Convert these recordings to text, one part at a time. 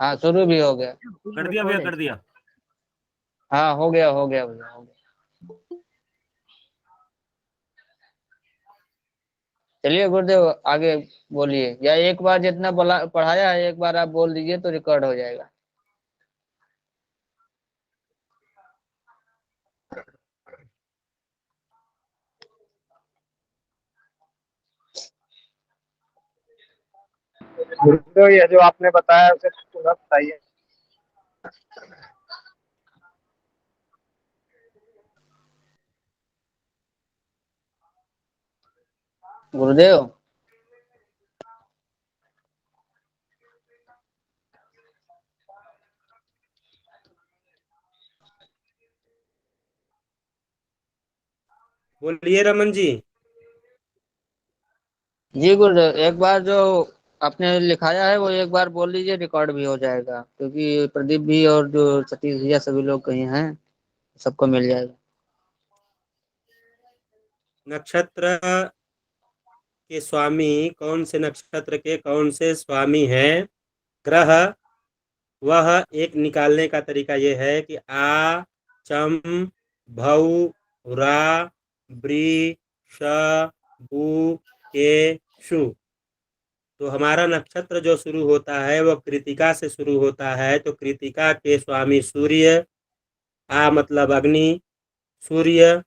हाँ शुरू भी हो गया। कर दिया भैया, कर दिया। हाँ हो गया भैया, हो गया। चलिए गुरुदेव, आगे बोलिए, या एक बार जितना पढ़ाया है एक बार आप बोल दीजिए तो रिकॉर्ड हो जाएगा। गुरुदेव ये जो आपने बताया उसे थोड़ा बताइए। गुरुदेव, बोलिए रमन जी। जी गुरुदेव, एक बार जो आपने लिखाया है वो एक बार बोल दीजिए, रिकॉर्ड भी हो जाएगा, क्योंकि प्रदीप भी और जो सतीश भैया सभी लोग कहीं हैं, सबको मिल जाएगा। नक्षत्र के स्वामी, कौन से नक्षत्र के कौन से स्वामी हैं ग्रह, वह एक निकालने का तरीका ये है कि आ, चम, भऊ, रा, ब्री, श, बू, के, शु। तो हमारा नक्षत्र जो शुरू होता है वो कृतिका से शुरू होता है, तो कृतिका के स्वामी सूर्य। आ मतलब अग्नि, सूर्य।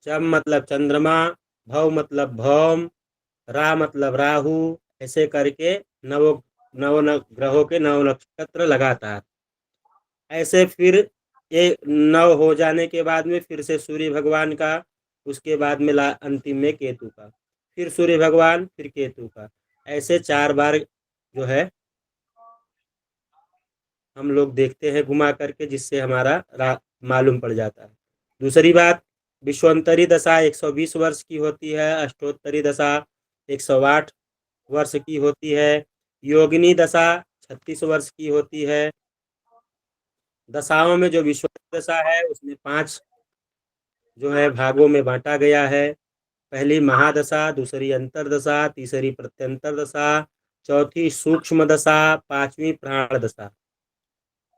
चम मतलब चंद्रमा, भव मतलब भौम, रा मतलब राहु। ऐसे करके नवो नव ग्रहों के नव नक्षत्र लगातार। ऐसे फिर ये नव हो जाने के बाद में फिर से सूर्य भगवान का, उसके बाद में अंतिम में केतु का, फिर सूर्य भगवान, फिर केतु का। ऐसे 4 बार जो है हम लोग देखते हैं घुमा करके, जिससे हमारा मालूम पड़ जाता है। दूसरी बात, विश्वंतरी दशा 120 वर्ष की होती है, अष्टोत्तरी दशा 108 वर्ष की होती है, योगिनी दशा 36 वर्ष की होती है। दशाओं में जो विश्व दशा है उसमें 5 जो है भागों में बांटा गया है। पहली महादशा, दूसरी अंतरदशा, तीसरी प्रत्यंतर दशा, चौथी सूक्ष्म दशा, पांचवी प्राण दशा।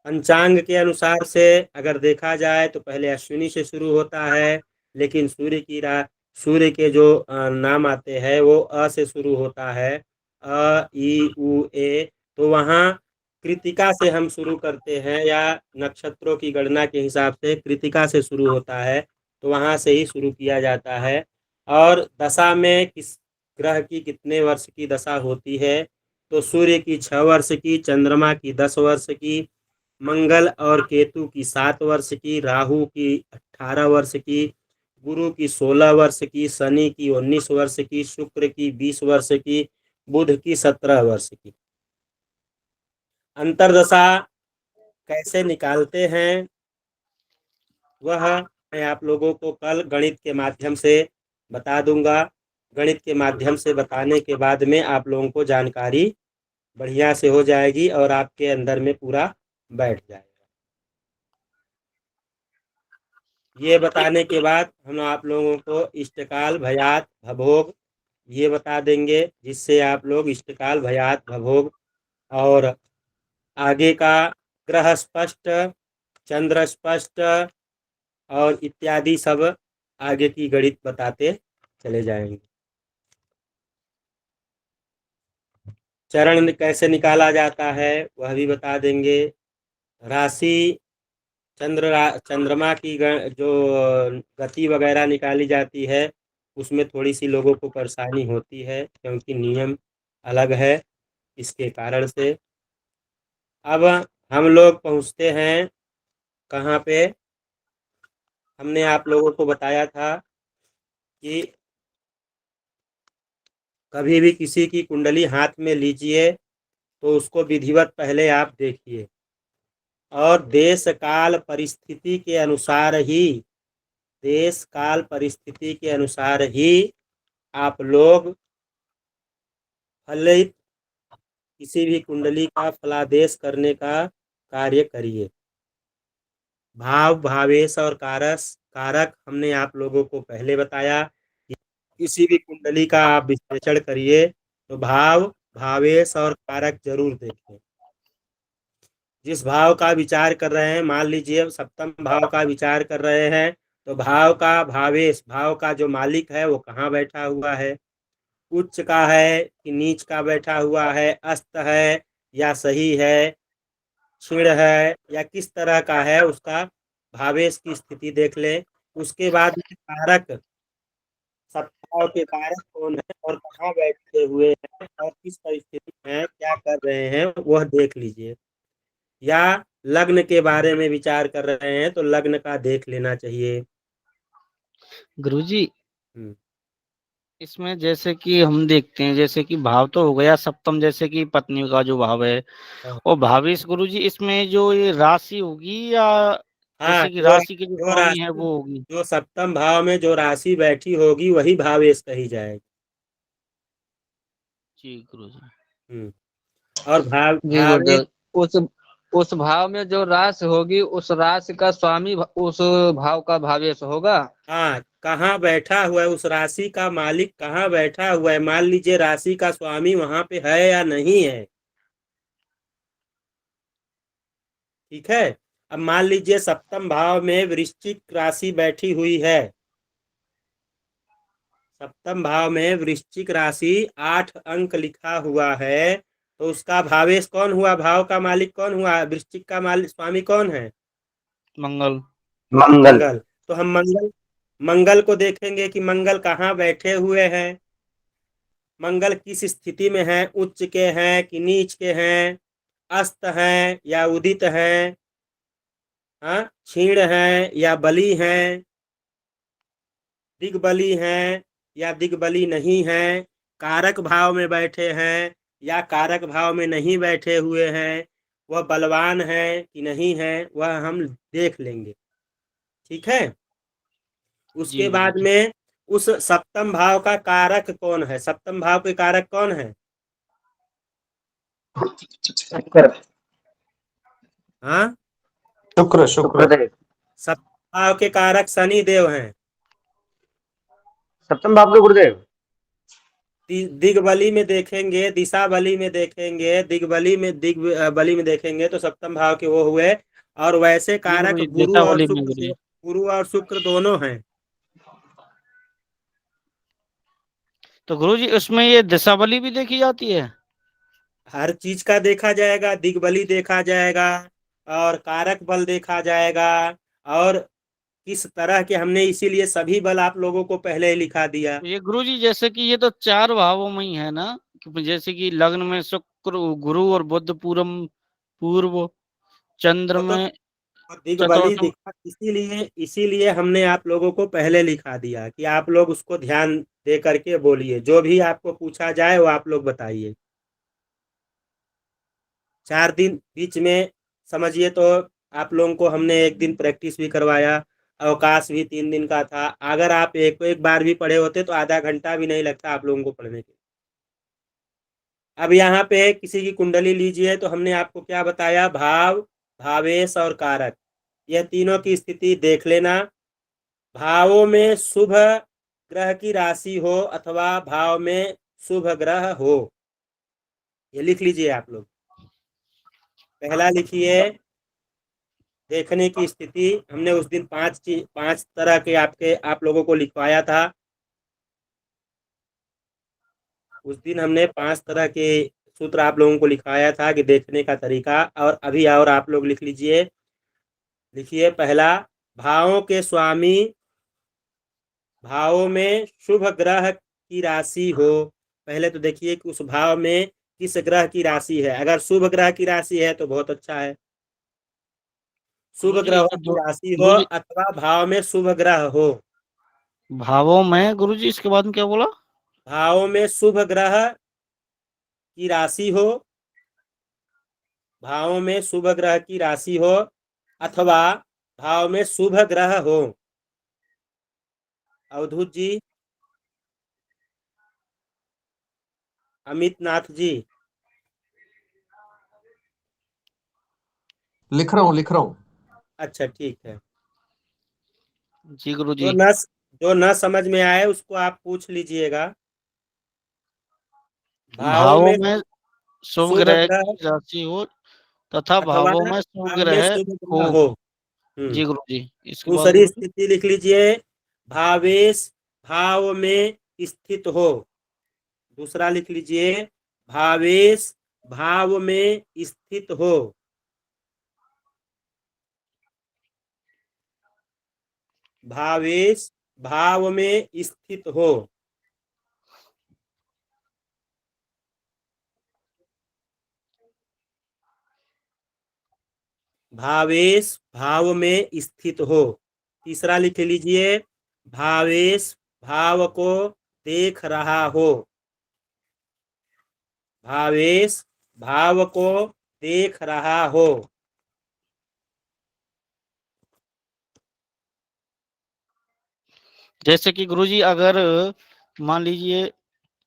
पंचांग के अनुसार से अगर देखा जाए तो पहले अश्विनी से शुरू होता है, लेकिन सूर्य के जो नाम आते हैं वो अ से शुरू होता है, अ, ई, उ, ए। तो वहाँ कृतिका से हम शुरू करते हैं, या नक्षत्रों की गणना के हिसाब से कृतिका से शुरू होता है, तो वहाँ से ही शुरू किया जाता है। और दशा में किस ग्रह की कितने वर्ष की दशा होती है, तो सूर्य की 6 वर्ष की, चंद्रमा की 10 वर्ष की, मंगल और केतु की 7 वर्ष की, राहु की 18 वर्ष की, गुरु की 16 वर्ष की, शनि की 19 वर्ष की, शुक्र की 20 वर्ष की, बुध की 17 वर्ष की। अंतरदशा कैसे निकालते हैं वह मैं आप लोगों को कल गणित के माध्यम से बता दूंगा। गणित के माध्यम से बताने के बाद में आप लोगों को जानकारी बढ़िया से हो जाएगी और आपके अंदर में पूरा बैठ जाएगा। ये बताने के बाद हम आप लोगों को इष्टकाल, भयात, भभोग ये बता देंगे, जिससे आप लोग इष्टकाल, भयात, भभोग और आगे का ग्रह स्पष्ट, चंद्र स्पष्ट और इत्यादि सब आगे की गणित बताते चले जाएंगे। चरण कैसे निकाला जाता है वह भी बता देंगे। राशि, चंद्रमा की जो गति वगैरह निकाली जाती है उसमें थोड़ी सी लोगों को परेशानी होती है, क्योंकि नियम अलग है, इसके कारण से। अब हम लोग पहुँचते हैं कहाँ पे, हमने आप लोगों को बताया था कि कभी भी किसी की कुंडली हाथ में लीजिए तो उसको विधिवत पहले आप देखिए, और देश काल परिस्थिति के अनुसार ही, देश काल परिस्थिति के अनुसार ही आप लोग फलित किसी भी कुंडली का फलादेश करने का कार्य करिए। भाव, भावेश और कारस कारक हमने आप लोगों को पहले बताया कि किसी भी कुंडली का आप विश्लेषण करिए तो भाव, भावेश और कारक जरूर देखें। जिस भाव का विचार कर रहे हैं, मान लीजिए सप्तम भाव का विचार कर रहे हैं, तो भाव का भावेश, भाव का जो मालिक है वो कहाँ बैठा हुआ है, उच्च का है कि नीच का बैठा हुआ है, अस्त है या सही है, क्षीण है या किस तरह का है, उसका भावेश की स्थिति देख ले। उसके बाद में कारक, सप्ताह के कारक कौन है और कहाँ बैठे हुए हैं और किस परिस्थिति में क्या कर रहे हैं वह देख लीजिए। या लग्न के बारे में विचार कर रहे हैं तो लग्न का देख लेना चाहिए। गुरुजी हम्म, इसमें जैसे कि हम देखते हैं, जैसे कि भाव तो हो गया सप्तम, जैसे कि पत्नी का जो भाव है, हाँ और भावेश गुरुजी इसमें जो ये राशि होगी, या हाँ, जैसे कि राशि की जो जो स्वामी है राशि, वो होगी। जो सप्तम भाव में जो राशि बैठी होगी वही भावेश कही जाएगी। जी गुरुजी। हम्म, और जी भावेश, गुरुदेव, उस उस भाव में जो राशि होगी उस राशि का स्वामी उस भाव का भावेश होगा। हाँ, कहाँ बैठा हुआ है, उस राशि का मालिक कहाँ बैठा हुआ है, मान लीजिए राशि का स्वामी वहां पे है या नहीं है। ठीक है। अब मान लीजिए सप्तम भाव में वृश्चिक राशि बैठी हुई है, सप्तम भाव में वृश्चिक राशि 8 अंक लिखा हुआ है, तो उसका भावेश कौन हुआ, भाव का मालिक कौन हुआ, वृश्चिक का मालिक स्वामी कौन है, मंगल। मंगल। मंगल। तो हम मंगल, मंगल को देखेंगे कि मंगल कहाँ बैठे हुए हैं, मंगल किस स्थिति में है, उच्च के हैं कि नीच के हैं, अस्त हैं या उदित हैं, हाँ, क्षीण हैं या बली हैं, दिग्बली हैं या दिग्बली नहीं हैं, कारक भाव में बैठे हैं या कारक भाव में नहीं बैठे हुए हैं, वह बलवान है कि नहीं है, वह हम देख लेंगे। ठीक है। जी उसके बाद गुरुजी। में उस सप्तम भाव का कारक कौन है, सप्तम भाव के कारक कौन है, शुक्र। हाँ, शुक्र शुक्रदेव। सप्तम भाव के कारक शनि देव हैं। सप्तम भाव के गुरुदेव। दिग्बली में देखेंगे, दिशा बली में देखेंगे, दिग बली में देखेंगे तो सप्तम भाव के वो हुए। और वैसे जी कारक गुरुजी, गुरु और दीपावली में शुक्र गुरुजी। गुरु और शुक्र दोनों हैं। तो गुरुजी उसमें ये दिशावली भी देखी जाती है। हर चीज का देखा जाएगा, दिग्बली देखा जाएगा और कारक बल देखा जाएगा, और किस तरह के, हमने इसीलिए सभी बल आप लोगों को पहले ही लिखा दिया। ये गुरुजी जैसे कि ये तो चार भावों में ही है ना, कि जैसे कि लग्न में शुक्र, गुरु और बुध पूर्व पूर्व, चंद्र वो तो में दिग्बली चतुर्थ में। दिखा, इसीलिए इसीलिए हमने आप लोगों को पहले लिखा दिया कि आप लोग उसको ध्यान दे करके बोलिए, जो भी आपको पूछा जाए वो आप लोग बताइए। 4 दिन बीच में समझिए तो आप लोगों को हमने एक दिन प्रैक्टिस भी करवाया, अवकाश भी 3 दिन का था। अगर आप एक एक बार भी पढ़े होते तो आधा घंटा भी नहीं लगता आप लोगों को पढ़ने के। अब यहाँ पे किसी की कुंडली लीजिए तो हमने आपको क्या बताया, भाव, भावेश और कारक, यह तीनों की स्थिति देख लेना। भावों में शुभ ग्रह की राशि हो अथवा भाव में शुभ ग्रह हो, ये लिख लीजिए आप लोग। पहला लिखिए देखने की स्थिति, हमने उस दिन 5 तरह के आप लोगों को लिखवाया था। उस दिन हमने 5 तरह के सूत्र आप लोगों को लिखवाया था कि देखने का तरीका। और अभी और आप लोग लिख लीजिए। लिखिए पहला, भावों के स्वामी भावों में शुभ ग्रह की राशि हो। पहले तो देखिए कि उस भाव में किस ग्रह की राशि है, अगर शुभ ग्रह की राशि है तो बहुत अच्छा है, शुभ गुरुजी ये ग्रहों तो की राशि हो गुरुजी अथवा भाव में शुभ ग्रह हो। भावों में गुरुजी, इसके बाद में क्या बोला। भावों में शुभ ग्रह की राशि हो, भावों में शुभ ग्रह की राशि हो अथवा भाव में शुभ ग्रह हो। अवधूत जी, अमित नाथ जी, लिख रहा हूँ। अच्छा ठीक है। जी जो गुरुजी। न जो न समझ में आए उसको आप पूछ लीजिएगा। भावों भावों में में शुभ शुभ ग्रह ग्रह, की राशि हो तथा अथवा भावों में शुभ भाव में ग्रह शुभ हो। ग्रह हो। हम्म। जी गुरु जी, इसके बाद दूसरी गुरु जी। स्थिति लिख लीजिए, भावेश भाव में स्थित हो। दूसरा लिख लीजिए, भावेश भाव में स्थित हो। भावेश भाव में स्थित हो। भावेश भाव में स्थित हो। तीसरा लिख लीजिए, भावेश भाव को देख रहा हो। भावेश भाव को देख रहा हो। जैसे कि गुरु जी अगर मान लीजिए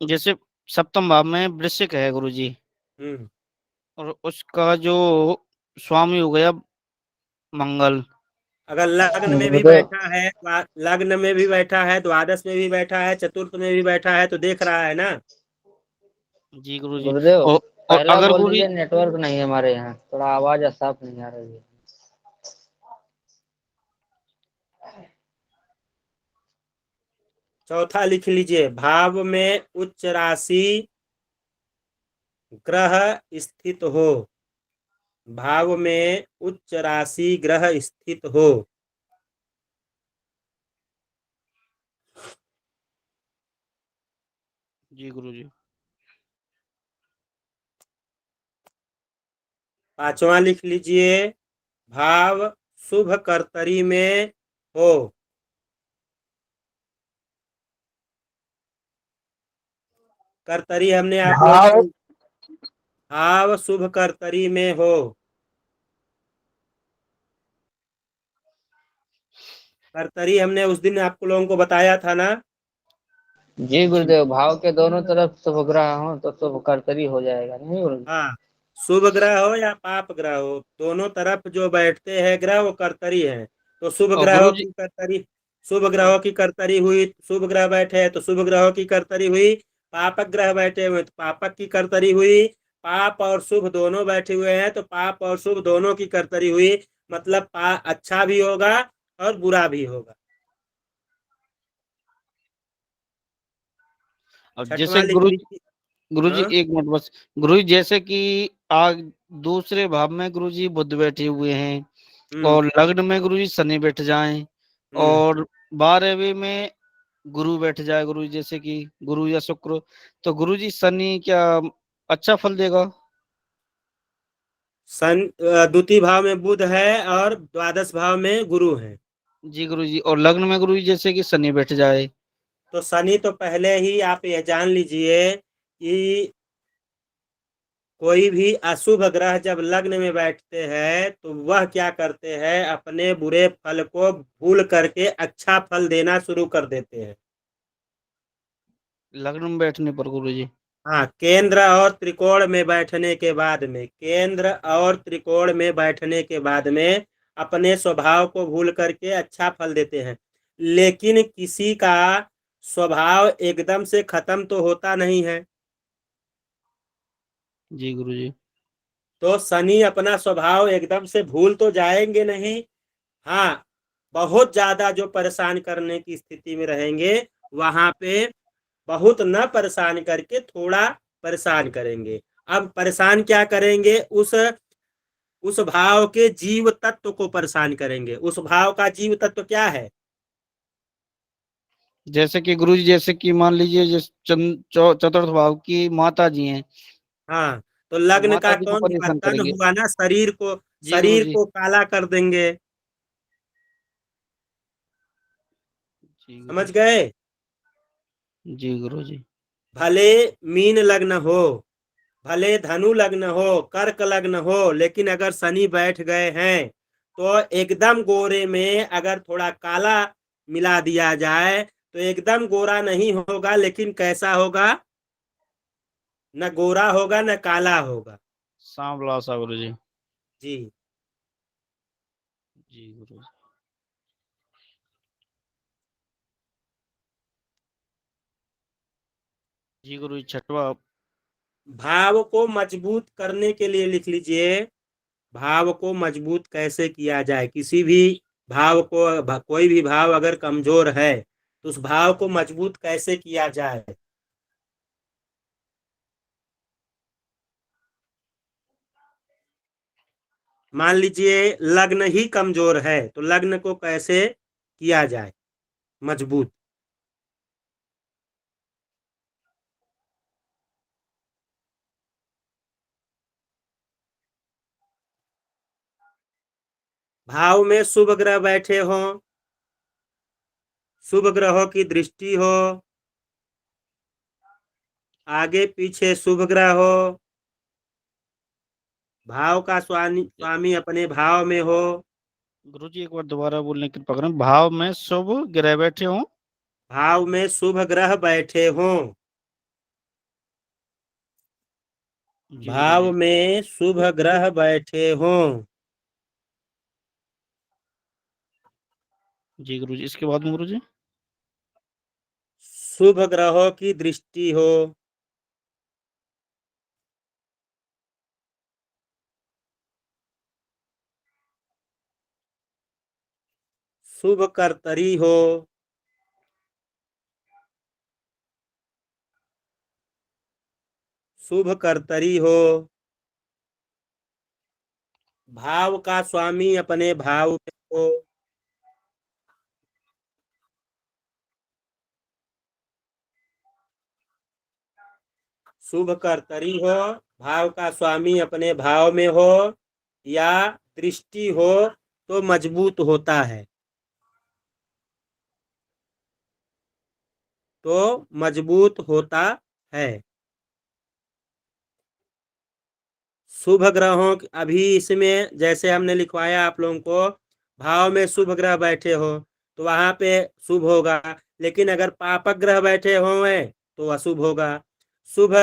जैसे सप्तम भाव में वृश्चिक है गुरु जी, हम्म। और उसका जो स्वामी हो गया मंगल। अगर लग्न में भी गुरुदेव बैठा है, लग्न में भी बैठा है, द्वादश में भी बैठा है, चतुर्थ में भी बैठा है, तो देख रहा है ना। जी गुरु जी। गुरुदेव और पहला अगर बोल गुरु दीजिए, नेटवर्क नहीं है हमारे यहाँ, थोड़ा आवाज साफ नहीं आ रही है। चौथा लिख लीजिए, भाव में उच्च राशि ग्रह स्थित हो। भाव में उच्च राशि ग्रह स्थित हो। जी गुरु जी। पांचवा लिख लीजिए, भाव शुभ कर्तरी में हो। कर्तरी हमने आप लोगों भाव को, भाव शुभ कर्तरी में हो। कर्तरी हमने उस दिन आपको लोगों को बताया था ना। जी जी गुरुदेव, भाव के दोनों तरफ शुभ ग्रह हो तो शुभ कर्तरी हो जाएगा, नहीं गुरुदेव? हाँ, शुभ ग्रह हो या पाप ग्रह हो, दोनों तरफ जो बैठते हैं ग्रह वो कर्तरी हैं। तो शुभ और ग्रहों गुरु जी। की कर्तरी, शुभ ग्रहों की कर्तरी हुई, शुभ ग्रह बैठे हैं तो शुभ ग्रहों की कर्तरी हुई। पापक ग्रह बैठे हुए तो पापक की कर्तरी हुई। पाप और शुभ दोनों बैठे हुए हैं तो पाप और शुभ दोनों की कर्तरी हुई। मतलब अच्छा भी होगा और बुरा भी होगा। और जैसे छठवां लिख गुरु लीजिए। गुरु जी हाँ। एक मिनट बस। गुरु जी जैसे कि आग दूसरे भाव में गुरु जी बुध बैठे हुए हैं, हम्म। और लग्न में गुरु जी शनि बैठ जाएं, हम्म। और 12वें में गुरु बैठ जाए गुरु जी, जैसे कि गुरु या शुक्र, तो गुरु जी शनि क्या अच्छा फल देगा? द्वितीय भाव में बुध है और द्वादश भाव में गुरु है। जी गुरु जी। और लग्न में गुरु जी जैसे कि शनि बैठ जाए। तो शनि तो पहले ही आप यह जान लीजिए कि कोई भी अशुभ ग्रह जब लग्न में बैठते हैं तो वह क्या करते हैं, अपने बुरे फल को भूल करके अच्छा फल देना शुरू कर देते हैं। लग्न में बैठने पर गुरु जी। हाँ, केंद्र और त्रिकोण में बैठने के बाद में, केंद्र और त्रिकोण में बैठने के बाद में अपने स्वभाव को भूल करके अच्छा फल देते हैं। लेकिन किसी का स्वभाव एकदम से खत्म तो होता नहीं है। जी गुरु जी। तो शनि अपना स्वभाव एकदम से भूल तो जाएंगे नहीं। हाँ, बहुत ज्यादा जो परेशान करने की स्थिति में रहेंगे वहां पे बहुत न परेशान करके थोड़ा परेशान करेंगे। अब परेशान क्या करेंगे, उस भाव के जीव तत्व को परेशान करेंगे। उस भाव का जीव तत्व क्या है? जैसे कि गुरु जी जैसे कि मान लीजिए चतुर्थ भाव की माता जी हैं, हाँ, तो तो लग्न माता का जी को कौन हुआ? परेशान तन करेंगे। हुआ ना, शरीर को, जी गुरु शरीर जी। को काला कर देंगे। जी गुरु समझ जी। गए? जी गुरु जी। भले मीन लग्न हो, भले धनु लग्न हो, कर्क लग्न हो, लेकिन अगर शनि बैठ गए हैं तो एकदम गोरे में अगर थोड़ा काला मिला दिया जाए तो एकदम गोरा नहीं होगा, लेकिन कैसा होगा? न गोरा होगा न काला होगा। सांवला सा गुरु जी। जी। जी गुरु जी। जी गुरु जी। छठवा। भाव को मजबूत करने के लिए लिख लीजिए, भाव को मजबूत कैसे किया जाए। किसी भी भाव को, कोई भी भाव अगर कमजोर है तो उस भाव को मजबूत कैसे किया जाए। मान लीजिए लग्न ही कमजोर है तो लग्न को कैसे किया जाए मजबूत। भाव में शुभ ग्रह बैठे हों, शुभ ग्रहों की दृष्टि हो, आगे पीछे शुभ ग्रह हो, भाव का स्वामी अपने भाव में हो। गुरुजी एक बार दोबारा बोलने की कृपा करें। भाव में शुभ ग्रह बैठे हों, भाव में शुभ ग्रह बैठे हों, जी भाव गुरुजी। में शुभ ग्रह बैठे हों, जी गुरुजी, इसके बाद में गुरुजी। शुभ ग्रहों की दृष्टि हो, शुभ कर्तरी हो, शुभ कर्तरी हो, भाव का स्वामी अपने भाव में हो, शुभ कर्तरी हो, भाव का स्वामी अपने भाव में हो या दृष्टि हो तो मजबूत होता है, तो मजबूत होता है। शुभ ग्रहों अभी इसमें जैसे हमने लिखवाया आप लोगों को, भाव में शुभ ग्रह बैठे हो तो वहां पे शुभ होगा, लेकिन अगर पापक ग्रह बैठे हुए तो अशुभ होगा। शुभ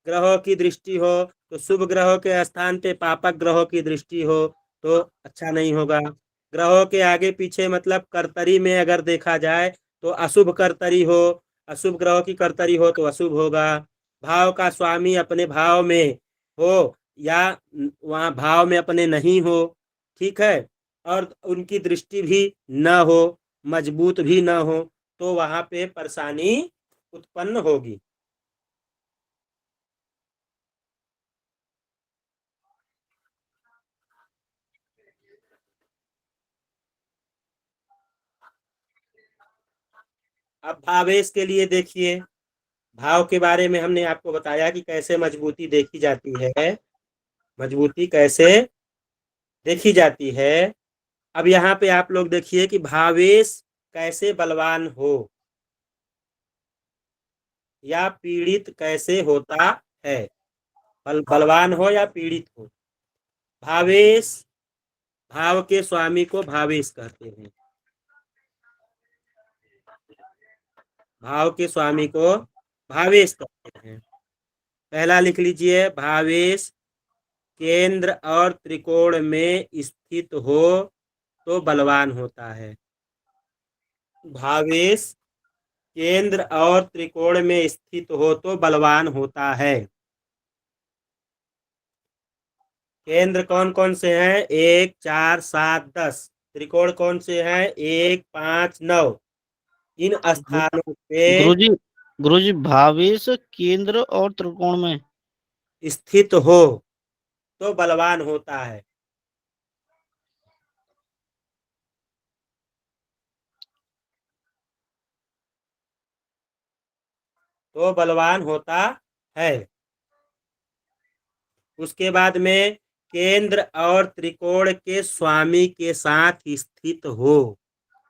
ग्रहों की दृष्टि हो तो शुभ ग्रहों के स्थान पे पापक ग्रहों की दृष्टि हो तो अच्छा नहीं होगा। ग्रहों के आगे पीछे मतलब कर्तरी में अगर देखा जाए तो अशुभ कर्तरी हो, अशुभ ग्रहों की कर्तरी हो तो अशुभ होगा। भाव का स्वामी अपने भाव में हो या वहाँ भाव में अपने नहीं हो, ठीक है, और उनकी दृष्टि भी न हो, मजबूत भी न हो, तो वहां पे परेशानी उत्पन्न होगी। अब भावेश के लिए देखिए, भाव के बारे में हमने आपको बताया कि कैसे मजबूती देखी जाती है, मजबूती कैसे देखी जाती है। अब यहाँ पे आप लोग देखिए कि भावेश कैसे बलवान हो या पीड़ित कैसे होता है, बलवान हो या पीड़ित हो। भावेश, भाव के स्वामी को भावेश कहते हैं, भाव के स्वामी को भावेश कहते हैं। पहला लिख लीजिए, भावेश केंद्र और त्रिकोण में स्थित हो तो बलवान होता है। भावेश केंद्र और त्रिकोण में स्थित हो तो बलवान होता है। केंद्र कौन कौन से हैं? 1, 4, 7, 10। त्रिकोण कौन से हैं? 1, 5, 9। इन स्थानों पे गुरुजी, गुरुजी भावेश केंद्र और त्रिकोण में स्थित हो तो बलवान होता है। तो बलवान होता है। उसके बाद में केंद्र और त्रिकोण के स्वामी के साथ स्थित हो।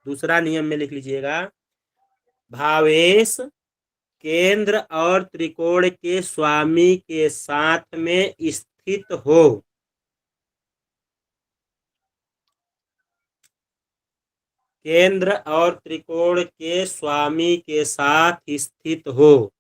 दूसरा नियम में लिख लीजिएगा, भावेश केंद्र और त्रिकोण के स्वामी के साथ में स्थित हो। केंद्र और त्रिकोण के स्वामी के साथ स्थित हो।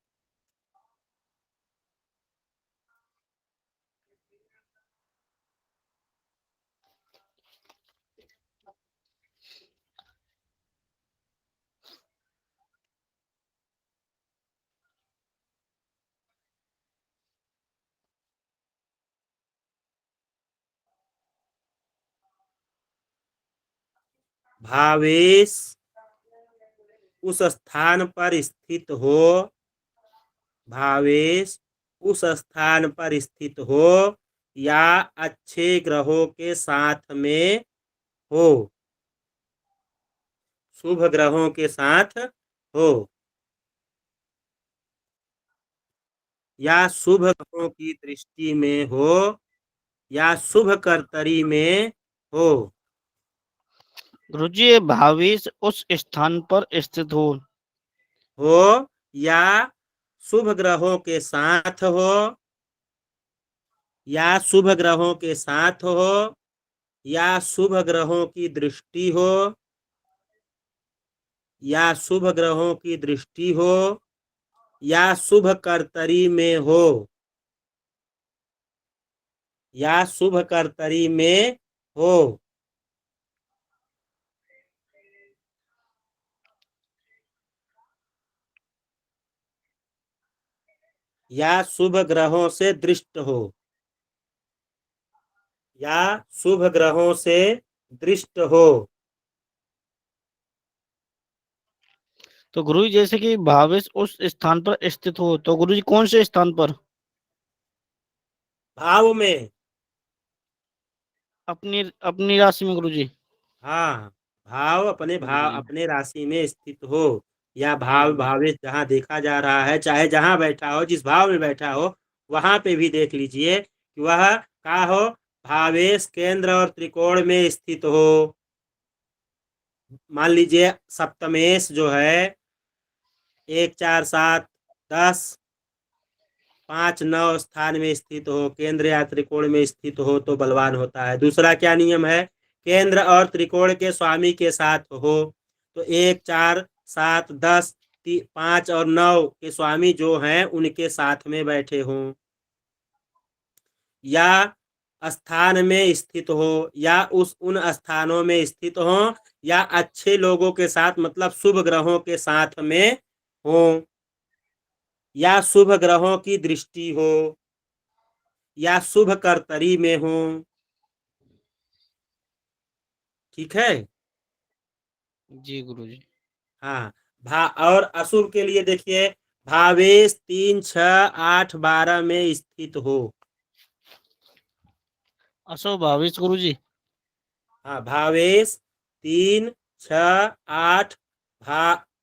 भावेश उस स्थान पर स्थित हो, भावेश उस स्थान पर स्थित हो या अच्छे ग्रहों के साथ में हो, शुभ ग्रहों के साथ हो, या शुभ ग्रहों की दृष्टि में हो, या शुभ कर्तरी में हो। गुरुजी ये भावेश उस स्थान पर स्थित हो या शुभ ग्रहों के साथ हो, या शुभ ग्रहों के साथ हो, या शुभ ग्रहों की दृष्टि हो, या शुभ ग्रहों की दृष्टि हो, या शुभ कर्तरी में हो, या शुभ कर्तरी में हो। या शुभ ग्रहों से दृष्ट हो, या शुभ ग्रहों से दृष्ट हो। तो गुरु जी जैसे कि भावेश उस स्थान पर स्थित हो, तो गुरु जी कौन से स्थान पर? भाव में, अपनी अपनी राशि में गुरु जी। हाँ, भाव अपने राशि में स्थित हो, या भाव भावेश जहाँ देखा जा रहा है, चाहे जहाँ बैठा हो, जिस भाव में बैठा हो वहां पे भी देख लीजिए कि वह का हो, भावेश केंद्र और त्रिकोण में स्थित हो। मान लीजिए सप्तमेश जो है 1 4 7 10 5 9 स्थान में स्थित हो, केंद्र या त्रिकोण में स्थित हो तो बलवान होता है। दूसरा क्या नियम है, केंद्र और त्रिकोण के स्वामी के साथ हो, तो 1 4 7 10 5 और 9 के स्वामी जो हैं उनके साथ में बैठे हों, या स्थान में स्थित हो, या उन स्थानों में स्थित हो, या अच्छे लोगों के साथ मतलब शुभ ग्रहों के साथ में हो, या शुभ ग्रहों की दृष्टि हो, या शुभ कर्तरी में हो। ठीक है। जी गुरु जी। हाँ, और अशुभ के लिए देखिए, भावेश 3 6 8 12 में स्थित हो। अशुभ भावेश गुरु जी। हाँ, भावेश 3 6 8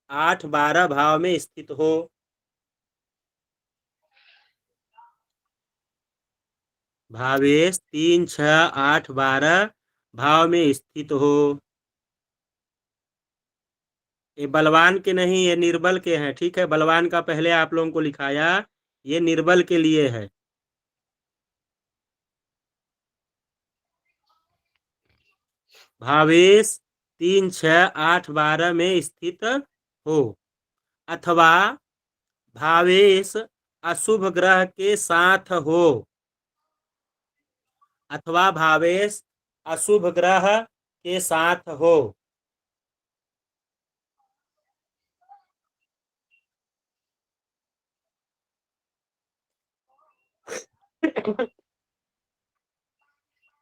8 12 भाव में स्थित हो। भावेश 3 6 8 12 भाव में स्थित हो। ये बलवान के नहीं, ये निर्बल के हैं। ठीक है, बलवान का पहले आप लोगों को लिखाया, ये निर्बल के लिए है। भावेश 3 6 8 12 में स्थित हो, अथवा भावेश अशुभ ग्रह के साथ हो, अथवा भावेश अशुभ ग्रह के साथ हो।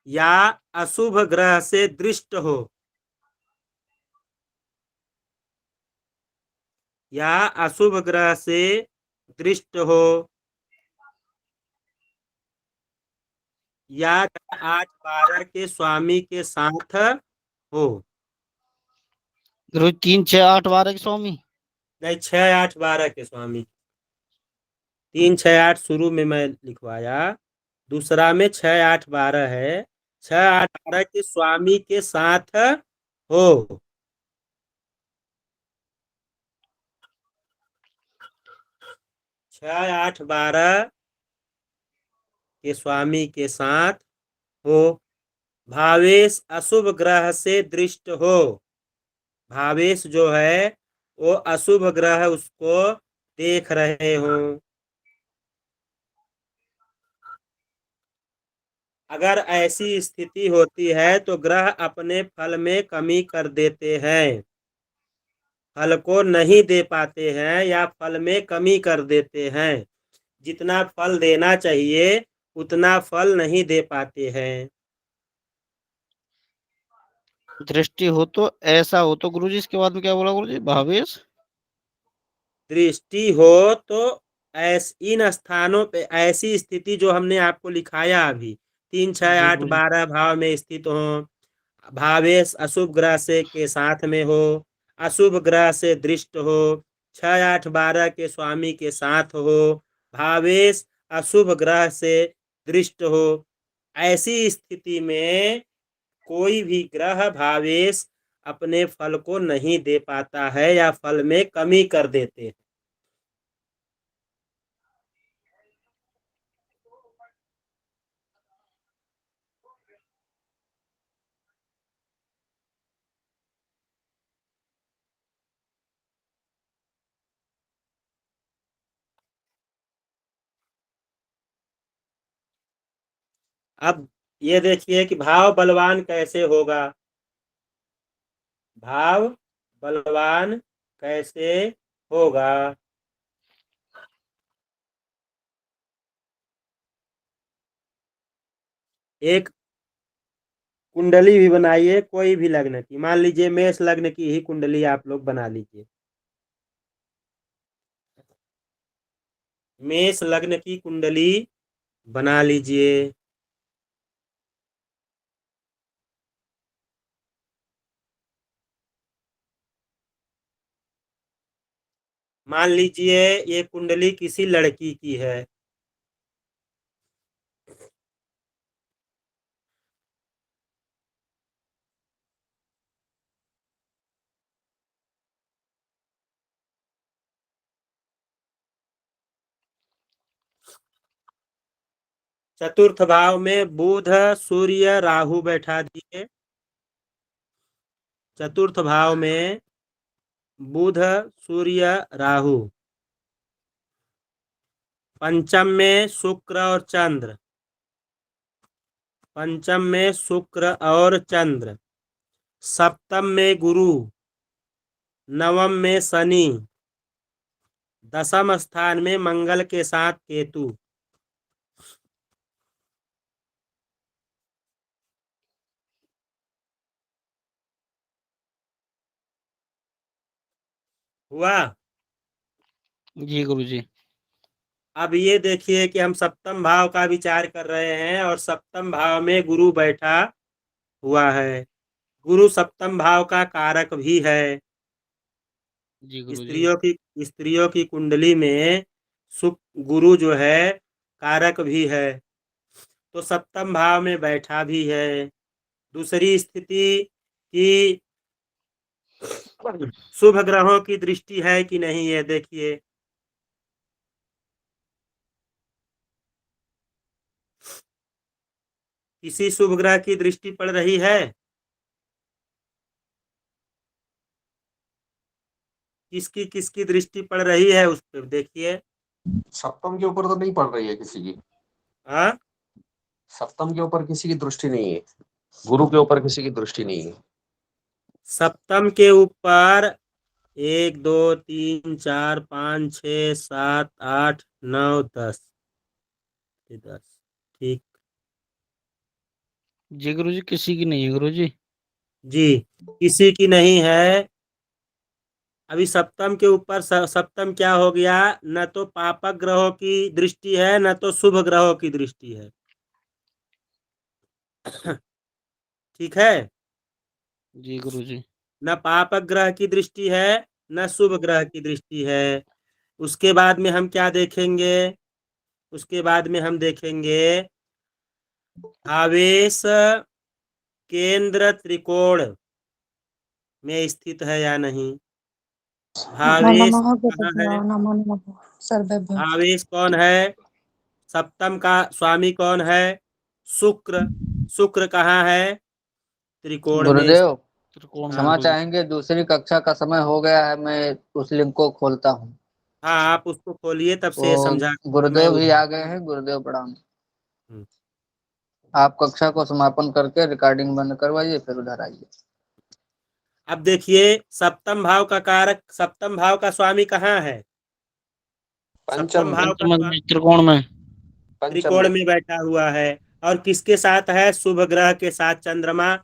या अशुभ ग्रह से दृष्ट हो, या अशुभ ग्रह से दृष्ट हो, या 8 12 के स्वामी के साथ हो। गुरु 3 6 8 12 के स्वामी नहीं, 6 8 12 के स्वामी। 3 6 8 शुरू में मैं लिखवाया, दूसरा में 6 8 12 है। 6 8 12 के स्वामी के साथ हो। 6 8 12 के स्वामी के साथ हो। भावेश अशुभ ग्रह से दृष्ट हो, भावेश जो है वो अशुभ ग्रह उसको देख रहे हों। अगर ऐसी स्थिति होती है तो ग्रह अपने फल में कमी कर देते हैं, फल को नहीं दे पाते हैं या फल में कमी कर देते हैं। जितना फल देना चाहिए उतना फल नहीं दे पाते हैं। दृष्टि हो तो ऐसा हो तो गुरुजी इसके बाद में क्या बोला गुरुजी? भावेश दृष्टि हो तो इन स्थानों पे ऐसी स्थिति जो हमने आपको लिखाया अभी 3, 6, जी 8, गुरुजी। 12 भाव में स्थित हो, भावेश अशुभ ग्रह से के साथ में हो, अशुभ ग्रह से दृष्ट हो, 6, 8, 12 के स्वामी के साथ हो, भावेश अशुभ ग्रह से दृष्ट हो, ऐसी स्थिति में कोई भी ग्रह भावेश अपने फल को नहीं दे पाता है या फल में कमी कर देते हैं। अब ये देखिए कि भाव बलवान कैसे होगा। भाव बलवान कैसे होगा। एक कुंडली भी बनाइए कोई भी लग्न की, मान लीजिए मेष लग्न की ही कुंडली आप लोग बना लीजिए। मेष लग्न की कुंडली बना लीजिए। मान लीजिए ये कुंडली किसी लड़की की है। चतुर्थ भाव में बुध सूर्य राहु बैठा दिए। चतुर्थ भाव में बुध सूर्य राहु। पंचम में शुक्र और चंद्र। पंचम में शुक्र और चंद्र। सप्तम में गुरु। नवम में शनि। दसम स्थान में मंगल के साथ केतु। हुआ। जी गुरुजी। अब ये देखिए कि हम सप्तम भाव का विचार कर रहे हैं और सप्तम भाव में गुरु बैठा हुआ है। गुरु सप्तम भाव का कारक भी है। जी गुरुजी। स्त्रियों की कुंडली में गुरु जो है कारक भी है, तो सप्तम भाव में बैठा भी है। दूसरी स्थिति कि शुभ ग्रहों की दृष्टि है कि नहीं, ये देखिए। किसी शुभ ग्रह की दृष्टि पड़ रही है? किसकी किसकी दृष्टि पड़ रही है उस पर देखिए। सप्तम के ऊपर तो नहीं पड़ रही है किसी की। हाँ, सप्तम के ऊपर किसी की दृष्टि नहीं है, गुरु के ऊपर किसी की दृष्टि नहीं है। सप्तम के ऊपर 1, 2, 3, 4, 5, 6, 7, 8, 9, 10। 10 ठीक। जी गुरुजी किसी की नहीं है गुरुजी। जी, किसी की नहीं है। अभी सप्तम के ऊपर सप्तम क्या हो गया? न तो पापक ग्रहों की दृष्टि है न तो शुभ ग्रहों की दृष्टि है। ठीक है। जी गुरुजी। न पापक ग्रह की दृष्टि है न शुभ ग्रह की दृष्टि है। उसके बाद में हम क्या देखेंगे? उसके बाद में हम देखेंगे आवेश केंद्र त्रिकोण में स्थित है या नहीं। भावेश नमः कहाँ है? गुरुभ्यो नमो नमः सर्वेभ्यो। भावेश कौन है? सप्तम का स्वामी कौन है? शुक्र। शुक्र कहाँ है? त्रिकोण में। गुरुदेव त्रिकोण में हाँ, क्षमा गुरुजी। चाहेंगे, दूसरी कक्षा का समय हो गया है, मैं उस लिंक को खोलता हूँ। हाँ, आप उसको खोलिए, तब से समझा वो मैं गुरुदेव ही उधर। आ गए हैं। गुरुदेव प्रणाम। हम्म। आप कक्षा को समापन करके रिकॉर्डिंग बंद करवाइए, फिर उधर आइए। अब देखिए सप्तम भाव का कारक, सप्तम भाव का स्वामी कहाँ है? पंचम सप्तम में। भाव का पंचम में त्रिकोण में। पंचम त्रिकोण में। में बैठा हुआ है। और किसके साथ है? शुभ ग्रह के साथ चंद्रमा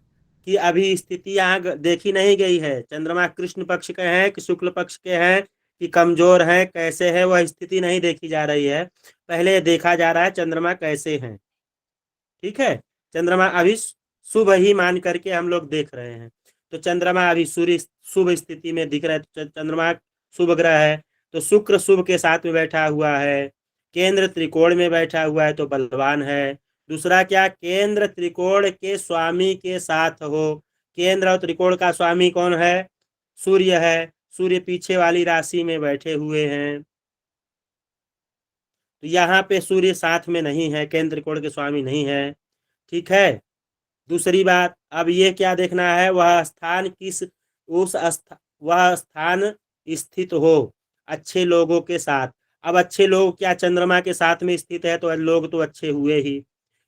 की अभी स्थिति यहाँ देखी नहीं गई है। चंद्रमा कृष्ण पक्ष के हैं कि शुक्ल पक्ष के हैं कि कमजोर है, कैसे है, वह स्थिति नहीं देखी जा रही है। पहले देखा जा रहा है चंद्रमा कैसे हैं। ठीक है, चंद्रमा अभी शुभ ही मान करके हम लोग देख रहे हैं। तो चंद्रमा अभी सूर्य शुभ स्थिति में दिख रहा है, तो चंद्रमा शुभ ग्रह है। तो शुक्र शुभ के साथ में बैठा हुआ है, केंद्र त्रिकोण में बैठा हुआ है तो बलवान है। दूसरा क्या, केंद्र त्रिकोण के स्वामी के साथ हो। केंद्र और त्रिकोण का स्वामी कौन है? सूर्य है। सूर्य पीछे वाली राशि में बैठे हुए हैं, तो यहाँ पे सूर्य साथ में नहीं है, केंद्र त्रिकोण के स्वामी नहीं है। ठीक है। दूसरी बात, अब ये क्या देखना है, वह स्थान किस वह स्थान स्थित हो अच्छे लोगों के साथ। अब अच्छे लोग क्या चंद्रमा के साथ में स्थित है तो लोग तो अच्छे हुए ही,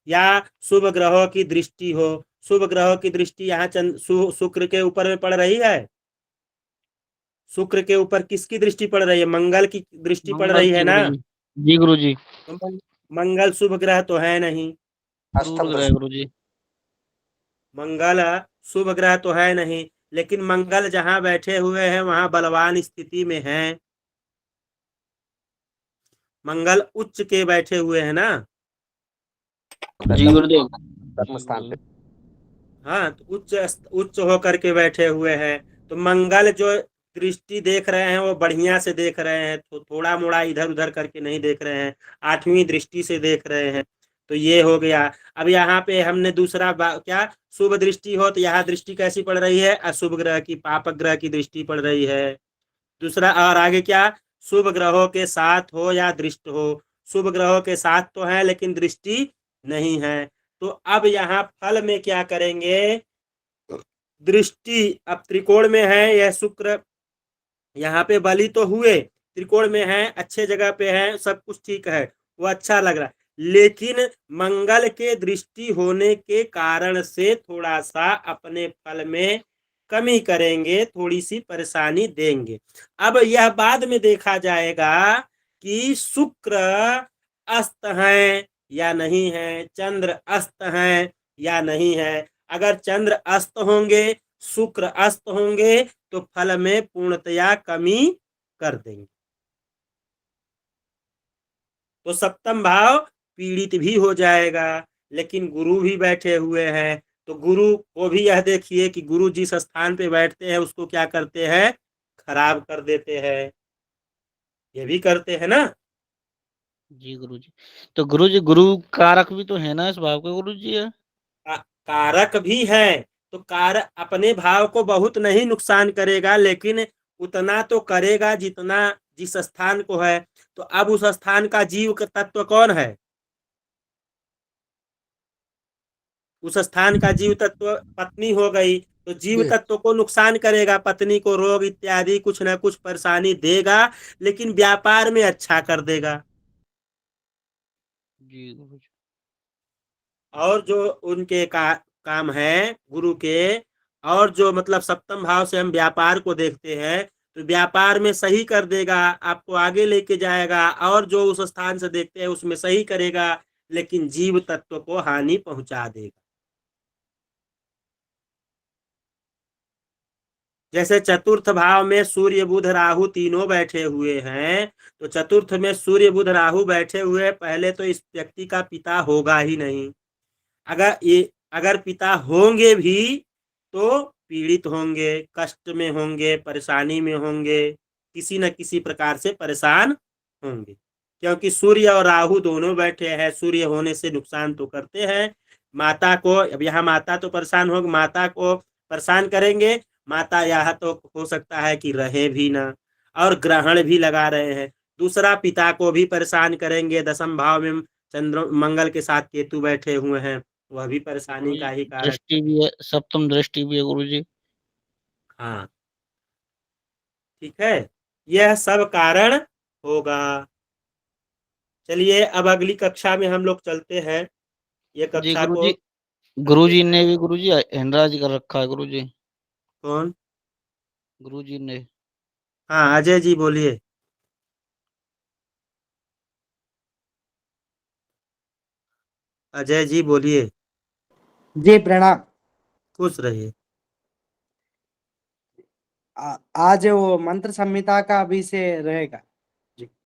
या शुभ ग्रहों की दृष्टि हो। शुभ ग्रहों की दृष्टि यहाँ शुक्र के ऊपर में पड़ रही है। शुक्र के ऊपर किसकी दृष्टि पड़ रही है? मंगल की दृष्टि पड़ मंगल रही है की ना। गुरुजी। जी गुरुजी। तो मंगल शुभ ग्रह तो है नहीं। क्रूर ग्रह गुरुजी। मंगल शुभ ग्रह तो है नहीं, लेकिन मंगल जहां बैठे हुए हैं वहां बलवान स्थिति में हैं। मंगल उच्च के बैठे हुए हैं ना। जी गुरुदेव। धर्म स्थान पे। हाँ, तो उच्च होकर के बैठे हुए हैं। तो मंगल जो दृष्टि देख रहे हैं वो बढ़िया से देख रहे हैं, तो थोड़ा मोड़ा इधर उधर करके नहीं देख रहे हैं, 8वीं दृष्टि से देख रहे हैं। तो ये हो गया। अब यहाँ पे हमने दूसरा क्या, शुभ दृष्टि हो तो यहाँ दृष्टि कैसी पड़ रही है? अशुभ ग्रह की, पापक ग्रह की दृष्टि पड़ रही है। दूसरा, और आगे क्या, शुभ ग्रहों के साथ हो या दृष्ट हो। शुभ ग्रहों के साथ तो है लेकिन दृष्टि नहीं है। तो अब यहाँ फल में क्या करेंगे, दृष्टि अब त्रिकोण में है यह शुक्र, यहाँ पे बली तो हुए, त्रिकोण में है, अच्छे जगह पे है, सब कुछ ठीक है, वो अच्छा लग रहा है। लेकिन मंगल के दृष्टि होने के कारण से थोड़ा सा अपने फल में कमी करेंगे, थोड़ी सी परेशानी देंगे। अब यह बाद में देखा जाएगा कि शुक्र अस्त है या नहीं है, चंद्र अस्त है या नहीं है। अगर चंद्र अस्त होंगे, शुक्र अस्त होंगे, तो फल में पूर्णतया कमी कर देंगे। तो सप्तम भाव पीड़ित भी हो जाएगा। लेकिन गुरु भी बैठे हुए हैं, तो गुरु को भी यह देखिए कि गुरु जिस स्थान पे बैठते हैं उसको क्या करते हैं, खराब कर देते हैं। ये भी करते हैं ना। जी गुरुजी। तो गुरुजी गुरु कारक भी तो है ना इस भाव के गुरुजी है। कारक भी है। तो कारक अपने भाव को बहुत नहीं नुकसान करेगा, लेकिन उतना तो करेगा जितना जिस स्थान को है। तो अब उस स्थान का जीव का तत्व कौन है? उस स्थान का जीव तत्व पत्नी हो गई, तो जीव तत्व को नुकसान करेगा, पत्नी को रोग इत्यादि कुछ ना कुछ परेशानी देगा, लेकिन व्यापार में अच्छा कर देगा। जी गुरुजी। और जो उनके काम है गुरु के, और जो मतलब सप्तम भाव से हम व्यापार को देखते हैं, तो व्यापार में सही कर देगा, आपको आगे लेके जाएगा। और जो उस स्थान से देखते हैं उसमें सही करेगा, लेकिन जीव तत्व को हानि पहुंचा देगा। जैसे चतुर्थ भाव में सूर्य बुध राहु तीनों बैठे हुए हैं, तो चतुर्थ में सूर्य बुध राहु बैठे हुए, पहले तो इस व्यक्ति का पिता होगा ही नहीं। अगर पिता होंगे भी तो पीड़ित होंगे, कष्ट में होंगे, परेशानी में होंगे, किसी न किसी प्रकार से परेशान होंगे। क्योंकि सूर्य और राहु दोनों बैठे हैं, सूर्य होने से नुकसान तो करते हैं। माता को, अब यहाँ माता तो परेशान होगी, माता को परेशान करेंगे, माता यहाँ तो हो सकता है कि रहे भी ना, और ग्रहण भी लगा रहे हैं। दूसरा, पिता को भी परेशान करेंगे, दसम भाव में चंद्र मंगल के साथ केतु बैठे हुए हैं, वह भी परेशानी का ही कारक। दृष्टि भी है, सप्तम दृष्टि भी है गुरुजी। हाँ, ठीक है, यह सब कारण होगा। चलिए अब अगली कक्षा में हम लोग चलते हैं। ये जी कक्षा को गुरुजी। गुरुजी ने भी गुरुजी हैंडराज कर रखा है गुरुजी। कौन? गुरुजी ने। हाँ, अजय जी बोलिए। अजय जी बोलिए। जी प्रणाम। खुश रहिए। आज वो मंत्र संहिता का अभी से रहेगा।